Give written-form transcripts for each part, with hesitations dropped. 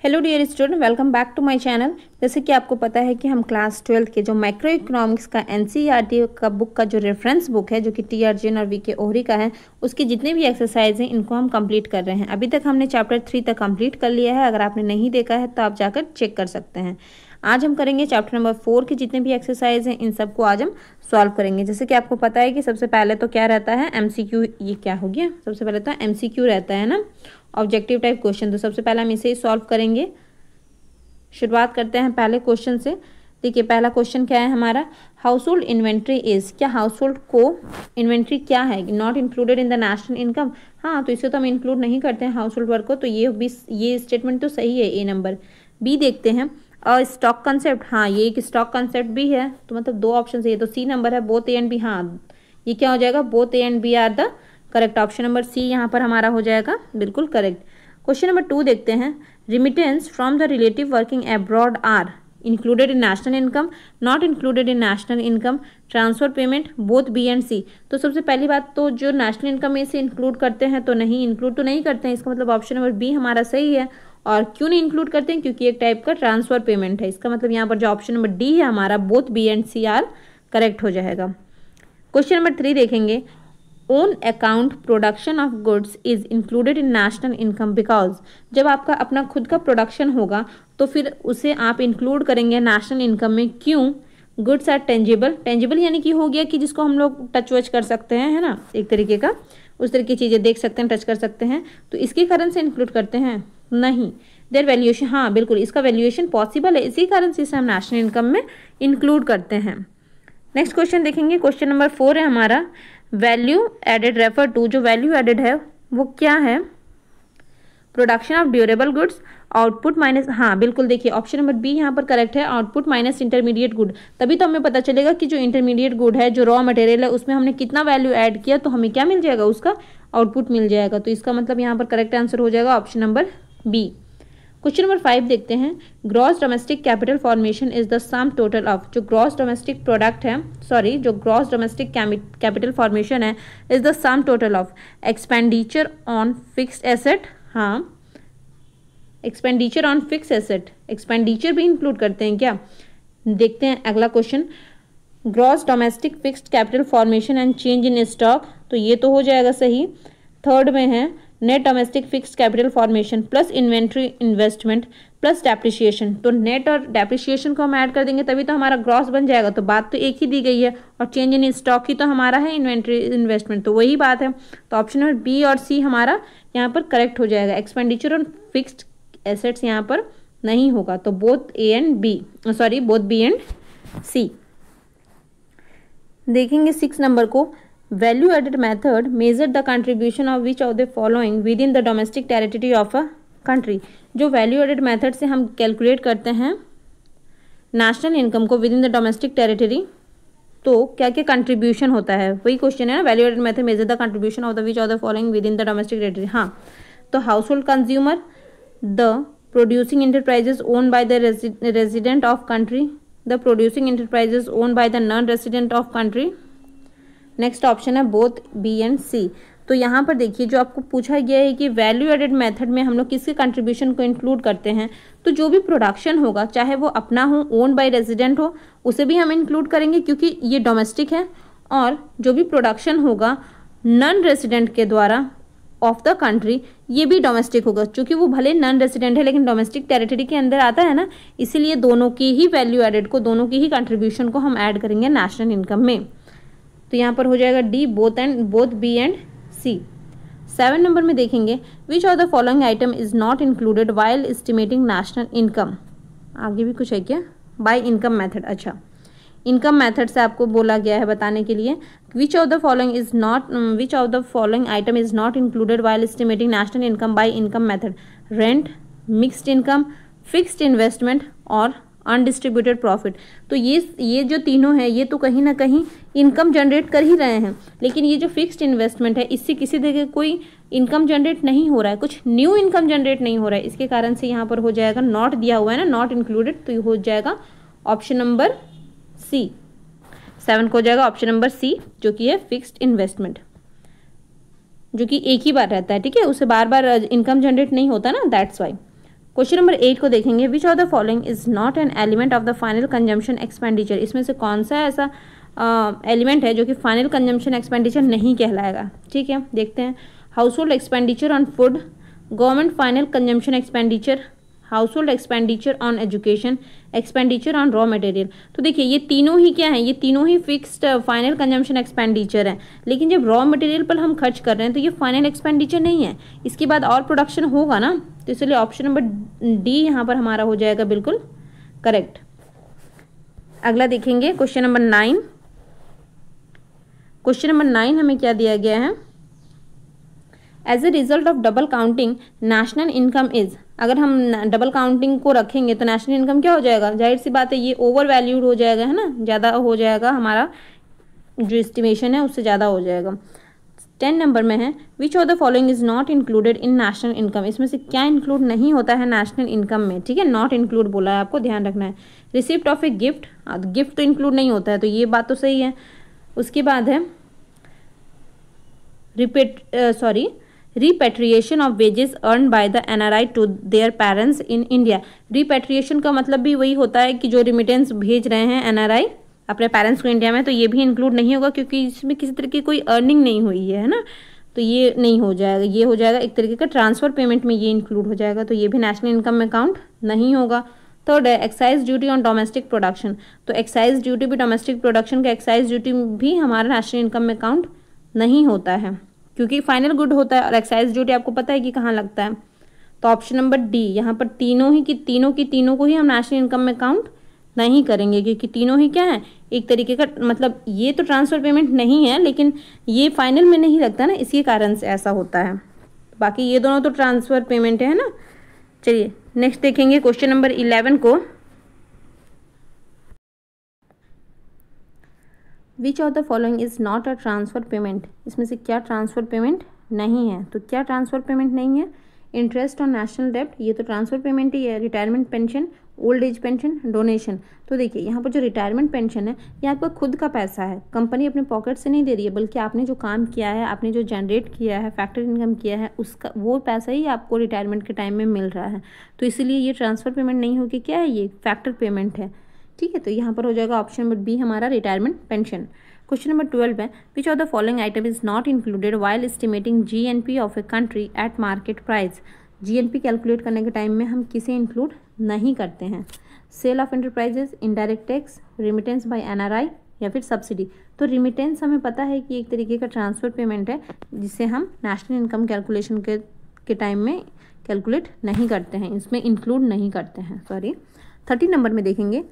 Hello dear student, welcome back to my channel. जैसे कि आपको पता है कि हम क्लास 12 के जो माइक्रो इकोनॉमिक्स का एनसीईआरटी का बुक का जो रेफरेंस बुक है, जो कि टी आर जैन और वी के ओहरी का है, उसकी जितने भी एक्सरसाइज हैं इनको हम कंप्लीट कर रहे हैं। अभी तक हमने चैप्टर 3 तक कंप्लीट कर लिया है। अगर आपने नहीं देखा है तो आप जाकर चेक कर सकते हैं। आज हम करेंगे चैप्टर नंबर 4 के जितने भी एक्सरसाइज हैं इन सबको आज हम सॉल्व करेंगे। जैसे कि आपको पता है कि सबसे पहले तो क्या रहता है, एमसीक्यू। ये क्या हो गया, सबसे पहले तो एमसीक्यू रहता है ना, ऑब्जेक्टिव टाइप क्वेश्चन। तो सबसे पहले हम इसे ही सॉल्व करेंगे। शुरुआत करते हैं पहले क्वेश्चन से। देखिए पहला क्वेश्चन क्या है हमारा, हाउस होल्ड इन्वेंट्री इज, क्या हाउस होल्ड को इन्वेंट्री क्या है, not included in the national income. हाँ, तो इसे तो हम इंक्लूड नहीं करते हैं हाउस होल्ड वर्क को, तो ये स्टेटमेंट तो सही है, ए नंबर। बी देखते हैं, और स्टॉक कंसेप्ट, हाँ ये एक स्टॉक कंसेप्ट भी है, तो मतलब दो ऑप्शन है, ये तो सी नंबर है, बोथ ए एंड बी। हाँ ये क्या हो जाएगा, both A and B are the correct. Option number C यहाँ पर हमारा हो जाएगा बिल्कुल करेक्ट। क्वेश्चन नंबर 2 देखते हैं, remittance from the relative working abroad are included in national income, not included in national income, transfer payment, both B and C. तो सबसे पहली बात तो जो नेशनल इनकम में से इंक्लूड करते हैं तो नहीं, इंक्लूड तो नहीं करते हैं, इसका मतलब ऑप्शन नंबर बी हमारा सही है। और क्यों नहीं इंक्लूड करते हैं, क्योंकि एक टाइप का ट्रांसफर पेमेंट है। इसका मतलब यहाँ पर जो ऑप्शन नंबर डी है हमारा, both B and C are correct हो जाएगा। क्वेश्चन नंबर 3 देखेंगे, own account production of goods is included in national income because, जब आपका अपना खुद का प्रोडक्शन होगा तो फिर उसे आप इंक्लूड करेंगे नेशनल इनकम में। क्यों, गुड्स आर टेंजिबल, टेंजिबल यानी कि हो गया कि जिसको हम लोग टच वच कर सकते हैं, है ना, एक तरीके का, उस तरह की चीज़ें देख सकते हैं, टच कर सकते हैं, तो इसके कारण से इंक्लूड करते हैं नहीं। देयर वैल्यूएशन, हाँ बिल्कुल इसका वैल्यूएशन पॉसिबल है, इसी कारण से इसे हम नेशनल इनकम में इंक्लूड करते हैं। नेक्स्ट क्वेश्चन देखेंगे, क्वेश्चन नंबर 4 है हमारा, वैल्यू एडेड रेफर टू, जो वैल्यू एडेड है वो क्या है, production of durable goods, output minus, हाँ बिल्कुल देखिए ऑप्शन नंबर बी यहाँ पर करेक्ट है, आउटपुट माइनस इंटरमीडिएट गुड। तभी तो हमें पता चलेगा कि जो इंटरमीडिएट गुड है, जो रॉ मटेरियल है, उसमें हमने कितना वैल्यू ऐड किया तो हमें क्या मिल जाएगा, उसका आउटपुट मिल जाएगा। तो इसका मतलब यहाँ पर करेक्ट आंसर हो जाएगा option number B. Question number 5 देखते हैं, gross domestic capital formation is the sum total of, जो ग्रॉस डोमेस्टिक प्रोडक्ट है, सॉरी जो ग्रॉस डोमेस्टिक कैपिटल फॉर्मेशन है is the sum total of expenditure on fixed asset, हाँ expenditure on fix asset, expenditure भी include करते हैं क्या। देखते हैं अगला question, gross domestic fixed capital formation and change in stock, तो ये तो हो जाएगा सही। थर्ड में है net domestic fixed capital formation plus inventory investment plus depreciation, तो नेट और डेप्रिसिएशन को हम ऐड कर देंगे तभी तो हमारा ग्रॉस बन जाएगा, तो बात तो एक ही दी गई है। और चेंज इन स्टॉक ही तो हमारा है इन्वेंट्री इन्वेस्टमेंट, तो वही बात है। तो ऑप्शन नंबर बी और सी हमारा यहाँ पर करेक्ट हो जाएगा। एक्सपेंडिचर ऑन फिक्स्ड एसेट्स यहाँ पर नहीं होगा, तो both A and B, sorry both B and C. देखेंगे 6 नंबर को, value added method measure the contribution of which of the following within the domestic territory of a country. जो value added method से हम calculate करते हैं national income को within the domestic territory, तो क्या क्या कंट्रीब्यूशन होता है, वही क्वेश्चन है ना, value added method measure the contribution of the which of the following within the domestic territory. हाँ, तो household consumer, the producing enterprises own by the resident of country, the producing enterprises own by the non resident of country. Next option है both B and C. तो यहाँ पर देखिए जो आपको पूछा गया है कि वैल्यू एडेड मेथड में हम लोग किसके कंट्रीब्यूशन को इंक्लूड करते हैं, तो जो भी प्रोडक्शन होगा, चाहे वो अपना हो, ओन बाय रेजिडेंट हो, उसे भी हम इंक्लूड करेंगे क्योंकि ये डोमेस्टिक है। और जो भी प्रोडक्शन होगा नॉन रेजिडेंट के द्वारा ऑफ द कंट्री, ये भी डोमेस्टिक होगा, क्योंकि वो भले नॉन रेजिडेंट है लेकिन डोमेस्टिक टेरिटरी के अंदर आता है ना, इसीलिए दोनों की ही वैल्यू एडेड को, दोनों की ही कंट्रीब्यूशन को हम ऐड करेंगे नेशनल इनकम में। तो यहाँ पर हो जाएगा D, both B and C. 7 number में देखेंगे, which of the following item is not included while estimating national income. आगे भी कुछ है क्या, बाय इनकम मेथड, अच्छा इनकम मेथड से आपको बोला गया है बताने के लिए, which of the following item is not included while estimating national income by income method, rent, mixed income, fixed investment और अनडिस्ट्रीब्यूटेड प्रॉफिट। तो ये जो तीनों हैं ये तो कहीं ना कहीं इनकम जनरेट कर ही रहे हैं, लेकिन ये जो फिक्स्ड इन्वेस्टमेंट है इससे किसी तरह कोई इनकम जनरेट नहीं हो रहा है, कुछ न्यू इनकम जनरेट नहीं हो रहा है, इसके कारण से यहाँ पर हो जाएगा, नॉट दिया हुआ है ना, नॉट इंक्लूडेड, तो हो जाएगा ऑप्शन नंबर सी। 7 को हो जाएगा ऑप्शन नंबर सी, जो कि है फिक्स्ड इन्वेस्टमेंट, जो कि एक ही बार रहता है, ठीक है, उससे बार बार इनकम जनरेट नहीं होता ना, दैट्स वाई। क्वेश्चन नंबर 8 को देखेंगे, which of the following is not an element of the final consumption expenditure. इसमें से कौन सा ऐसा एलिमेंट है जो कि फाइनल कंजम्पशन एक्सपेंडिचर नहीं कहलाएगा। ठीक है, देखते हैं। House hold expenditure on food, government final consumption expenditure, house hold expenditure on education, expenditure on raw material. तो देखिए ये तीनों ही क्या है, ये तीनों ही फिक्स्ड फाइनल कंजम्पशन एक्सपेंडिचर है, लेकिन जब रॉ मटेरियल पर हम खर्च कर रहे हैं तो ये फाइनल एक्सपेंडिचर नहीं है, इसके बाद और प्रोडक्शन होगा ना, तो इसलिए ऑप्शन नंबर डी यहाँ पर हमारा हो जाएगा बिल्कुल करेक्ट। अगला देखेंगे क्वेश्चन नंबर 9। क्वेश्चन नंबर 9 हमें क्या दिया गया है, as a result of double counting national income is. अगर हम डबल काउंटिंग को रखेंगे तो नेशनल इनकम क्या हो जाएगा, जाहिर सी बात है ये ओवर वैल्यूड हो जाएगा, है ना, ज़्यादा हो जाएगा, हमारा जो एस्टिमेशन है उससे ज़्यादा हो जाएगा। 10 नंबर में है, which of the following is not included in national income. इसमें से क्या इंक्लूड नहीं होता है नेशनल इनकम में। ठीक है, नॉट इंक्लूड बोला है, आपको ध्यान रखना है। Receipt of a gift, gift तो इंक्लूड नहीं होता है, तो ये बात तो सही है। उसके बाद है repatriation of wages earn by the NRI to their parents in India. Repatriation का मतलब भी वही होता है कि जो रिमिटेंस भेज रहे हैं एनआरआई अपने पेरेंट्स को इंडिया में, तो ये भी इंक्लूड नहीं होगा क्योंकि इसमें किसी तरह की कोई अर्निंग नहीं हुई है ना, तो ये नहीं हो जाएगा। ये हो जाएगा एक तरीके का ट्रांसफर पेमेंट में ये इंक्लूड हो जाएगा, तो ये भी नेशनल इनकम में काउंट नहीं होगा। थर्ड है excise duty on domestic production. तो एक्साइज ड्यूटी भी, डोमेस्टिक प्रोडक्शन का एक्साइज ड्यूटी भी हमारा नेशनल इनकम में काउंट नहीं होता है क्योंकि फाइनल गुड होता है, और एक्साइज ड्यूटी आपको पता है कि कहाँ लगता है। तो ऑप्शन नंबर डी, यहाँ पर तीनों को ही हम नेशनल इनकम में काउंट नहीं करेंगे क्योंकि तीनों ही क्या है, एक तरीके का, मतलब ये तो ट्रांसफर पेमेंट नहीं है लेकिन ये फाइनल में नहीं लगता ना, इसी कारण से ऐसा होता है। बाकी ये दोनों तो ट्रांसफर पेमेंट है ना। चलिए नेक्स्ट देखेंगे क्वेश्चन नंबर 11 को, विच of the following is not a transfer payment. इसमें से क्या ट्रांसफर पेमेंट नहीं है। तो क्या ट्रांसफर पेमेंट नहीं है, इंटरेस्ट ऑन नेशनल डेब्ट, ये तो ट्रांसफर पेमेंट ही है। Retirement pension, old age pension, donation. तो देखिए यहाँ पर जो रिटायरमेंट पेंशन है ये आपका खुद का पैसा है, कंपनी अपने पॉकेट से नहीं दे रही है, बल्कि आपने जो काम किया है, आपने जो जनरेट किया है, फैक्ट्री इनकम किया है, उसका वो पैसा ही आपको रिटायरमेंट के टाइम में मिल रहा है। तो इसलिए ये ट्रांसफर पेमेंट नहीं होगी, क्या है ये फैक्टर पेमेंट है। ठीक है, तो यहाँ पर हो जाएगा ऑप्शन नंबर बी हमारा रिटायरमेंट पेंशन। क्वेश्चन नंबर 12 है, which of the following item is not included while estimating GNP of a country at market price. GNP calculate करने के टाइम में हम किसे इंक्लूड नहीं करते हैं, sale of enterprises, indirect tax, remittance by NRI या फिर सब्सिडी। तो रिमिटेंस हमें पता है कि एक तरीके का ट्रांसफर पेमेंट है जिसे हम नेशनल इनकम कैलकुलेशन के टाइम में कैलकुलेट नहीं करते हैं, इसमें इंक्लूड नहीं करते हैं, सॉरी। 30 नंबर में देखेंगे,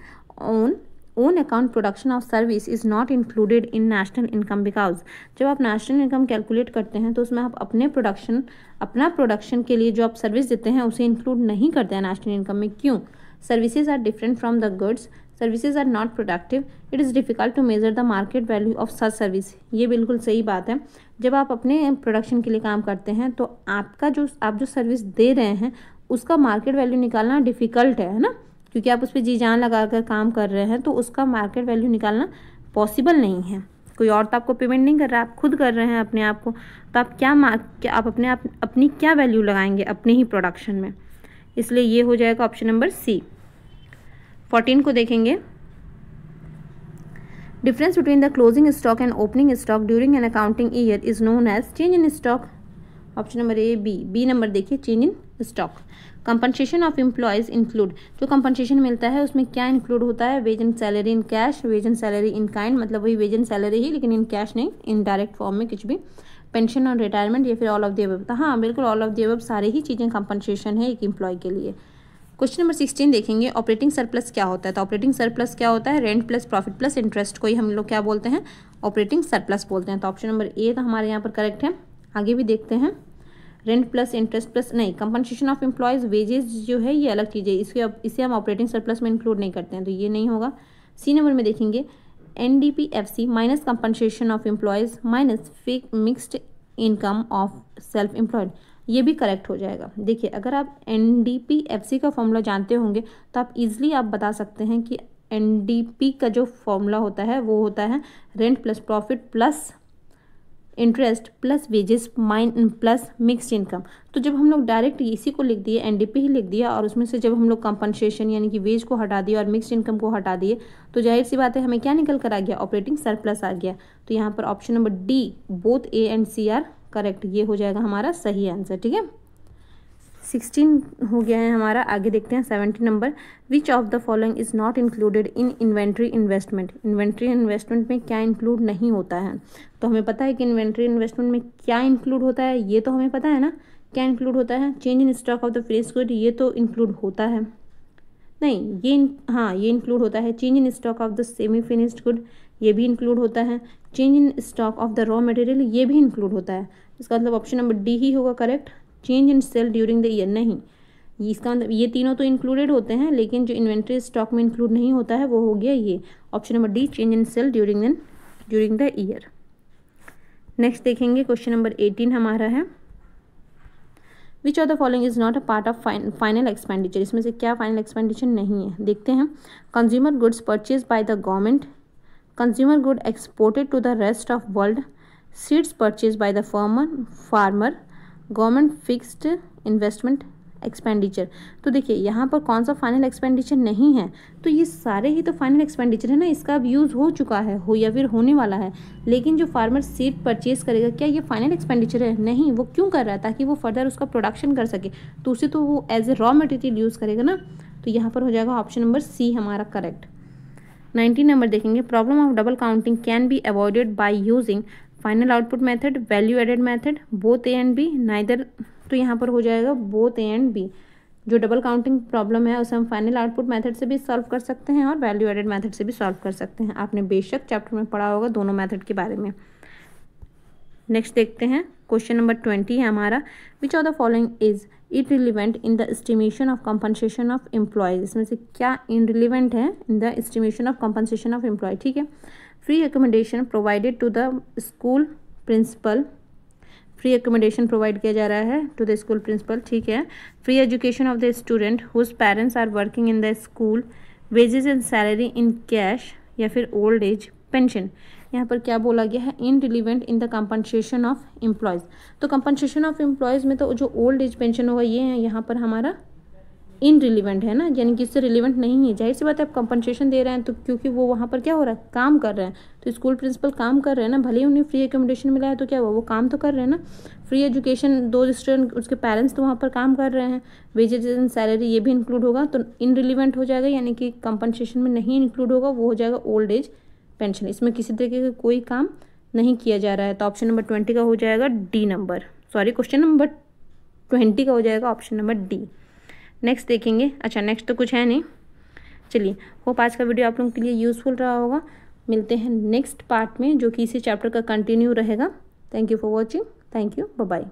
own account production of service is not included in national income because. जब आप नेशनल इनकम कैलकुलेट करते हैं तो उसमें आप अपना प्रोडक्शन के लिए जो आप सर्विस देते हैं उसे इंक्लूड नहीं करते हैं नेशनल इनकम में। क्यों? Services are different from the goods, services are not productive, it is difficult to measure the market value of such service. ये बिल्कुल सही बात है। जब आप अपने प्रोडक्शन के लिए काम करते हैं तो आप जो सर्विस दे रहे हैं उसका मार्केट वैल्यू निकालना डिफ़िकल्ट है ना, क्योंकि आप उस पर जी जान लगा कर काम कर रहे हैं, तो उसका मार्केट वैल्यू निकालना पॉसिबल नहीं है। कोई और तो आपको पेमेंट नहीं कर रहा है, आप खुद कर रहे हैं अपने आप को, तो आप आप अपनी क्या वैल्यू लगाएंगे अपने ही प्रोडक्शन में। इसलिए ये हो जाएगा ऑप्शन नंबर सी। 14 को देखेंगे, difference between the closing stock and opening stock during an accounting year is known as change in stock. Option number A, B number देखिए, change in stock. Compensation of employees include, जो compensation मिलता है उसमें क्या include होता है, wage and salary in cash, wage and salary in kind, मतलब वही वेज एंड सैलरी ही लेकिन इन कैश नहीं, इन डायरेक्ट फॉर्म में कुछ भी, पेंशन और रिटायरमेंट या फिर ऑल ऑफ द अबव। तो हाँ बिल्कुल ऑल ऑफ द अबव सारी ही चीज़ें कंपनसेशन है एक एम्प्लॉय के लिए। क्वेश्चन नंबर 16 देखेंगे, ऑपरेटिंग सरप्लस क्या होता है। तो ऑपरेटिंग सरप्लस क्या होता है, rent plus profit plus interest को ही हम लोग क्या बोलते हैं, ऑपरेटिंग सरप्लस बोलते हैं। तो ऑप्शन नंबर ए तो हमारे यहाँ पर करेक्ट है। आगे भी देखते हैं, रेंट प्लस इंटरेस्ट प्लस नहीं, कंपनसेशन ऑफ एम्प्लॉयज़ वेजेस जो है ये अलग चीज़ है, इसे हम ऑपरेटिंग सरप्लस में इंक्लूड नहीं करते हैं, तो ये नहीं होगा। सी नंबर में देखेंगे, NDPFC minus compensation of employees minus mixed income of self employed, ये भी करेक्ट हो जाएगा। देखिए अगर आप NDPFC का फॉर्मूला जानते होंगे तो आप इजीली आप बता सकते हैं कि NDP का जो फॉर्मूला होता है वो होता है rent plus profit plus interest plus wages plus mixed income. तो जब हम लोग डायरेक्ट इसी को लिख दिए, एनडीपी ही लिख दिया, और उसमें से जब हम लोग कंपनसेशन यानी कि वेज को हटा दिए और मिक्स्ड इनकम को हटा दिए, तो जाहिर सी बात है हमें क्या निकल कर आ गया, ऑपरेटिंग सरप्लस आ गया। तो यहाँ पर option number D both A and C are correct, ये हो जाएगा हमारा सही आंसर। ठीक है, 16 हो गया है हमारा। आगे देखते हैं 17 number, which of the following is not included in inventory investment. Inventory investment में क्या इंक्लूड नहीं होता है? तो हमें पता है कि इन्वेंट्री इन्वेस्टमेंट में क्या इंक्लूड होता है, ये तो हमें पता है ना क्या इंक्लूड होता है। Change in stock of the finished good, ये तो इंक्लूड होता है नहीं, ये इंक्लूड होता है। Change in stock of the semi finished good, ये भी इंक्लूड होता है। Change in stock of the raw material, ये भी इंक्लूड होता है। इसका मतलब ऑप्शन नंबर डी ही होगा correct. Change in sale during the year, नहीं, इसका मतलब ये तीनों तो इंक्लूडेड होते हैं, लेकिन जो इन्वेंट्री स्टॉक में इंक्लूड नहीं होता है वो हो गया ये option number D, change in sale during the year. Next देखेंगे क्वेश्चन नंबर 18 हमारा है, which of the following is not a part of final expenditure. इसमें से क्या फाइनल एक्सपेंडिचर नहीं है, देखते हैं। Consumer goods purchase by the government, consumer good exported to the rest of world, seeds purchase by the farmer, government fixed investment expenditure. तो देखिए यहाँ पर कौन सा फाइनल एक्सपेंडिचर नहीं है, तो ये सारे ही तो फाइनल एक्सपेंडिचर है ना, इसका अब यूज़ हो चुका है, हो या फिर होने वाला है। लेकिन जो फार्मर सीड परचेज करेगा, क्या ये फाइनल एक्सपेंडिचर है? नहीं, वो क्यों कर रहा है? ताकि वो फर्दर उसका प्रोडक्शन कर सके, तो उसे तो वो as a raw material use करेगा ना। तो यहाँ पर हो जाएगा ऑप्शन नंबर सी हमारा करेक्ट। 19 नंबर देखेंगे, problem of double counting can be avoided by using final output method, value added method, both A and B, neither. तो यहाँ पर हो जाएगा बोथ ए एंड बी। जो डबल काउंटिंग प्रॉब्लम है उसे हम फाइनल आउटपुट मेथड से भी सॉल्व कर सकते हैं और वैल्यू एडेड मेथड से भी सॉल्व कर सकते हैं। आपने बेशक चैप्टर में पढ़ा होगा दोनों मेथड के बारे में। नेक्स्ट देखते हैं क्वेश्चन नंबर 20 है हमारा, which of the following is irrelevant in the estimation of compensation of employees. इसमें से क्या इररिलेवेंट है in the estimation of compensation of employee. ठीक है, free accommodation provided to the school principal, free accommodation provide किया जा रहा है टू द स्कूल प्रिंसिपल। ठीक है, free education of the student whose parents are working in the school, wages and salary in cash, या फिर old age pension. यहाँ पर क्या बोला गया है, irrelevant in the compensation of employees. तो कंपनसेशन ऑफ एम्प्लॉयज़ में तो जो ओल्ड एज पेंशन होगा ये है, यहाँ पर हमारा इनरिलीवेंट है ना, यानी कि इससे रिलीवेंट नहीं है। जाहिर सी बात है, आप कंपनसेशन दे रहे हैं तो क्योंकि वो वहाँ पर क्या हो रहा है, काम कर रहे हैं। तो स्कूल प्रिंसिपल काम कर रहे हैं ना, भले ही उन्हें फ्री एकोमोडेशन मिला है तो क्या हुआ, वो काम तो कर रहे हैं ना। फ्री एजुकेशन, दो स्टूडेंट उसके पेरेंट्स तो वहाँ पर काम कर रहे हैं, वेजेज एंड सैलरी ये भी इंक्लूड होगा, तो इनरिलीवेंट हो जाएगा, यानी कि कंपनसेशन में नहीं इंक्लूड होगा, वो हो जाएगा ओल्ड एज पेंशन। इसमें किसी तरीके का कोई काम नहीं किया जा रहा है। तो ऑप्शन नंबर 20 का हो जाएगा D number, sorry question number 20 का हो जाएगा ऑप्शन नंबर डी। नेक्स्ट देखेंगे, अच्छा नेक्स्ट तो कुछ है नहीं, चलिए होप आज का वीडियो आप लोगों के लिए यूज़फुल रहा होगा। मिलते हैं नेक्स्ट पार्ट में जो कि इसी चैप्टर का कंटिन्यू रहेगा। Thank you for watching, thank you, bye bye.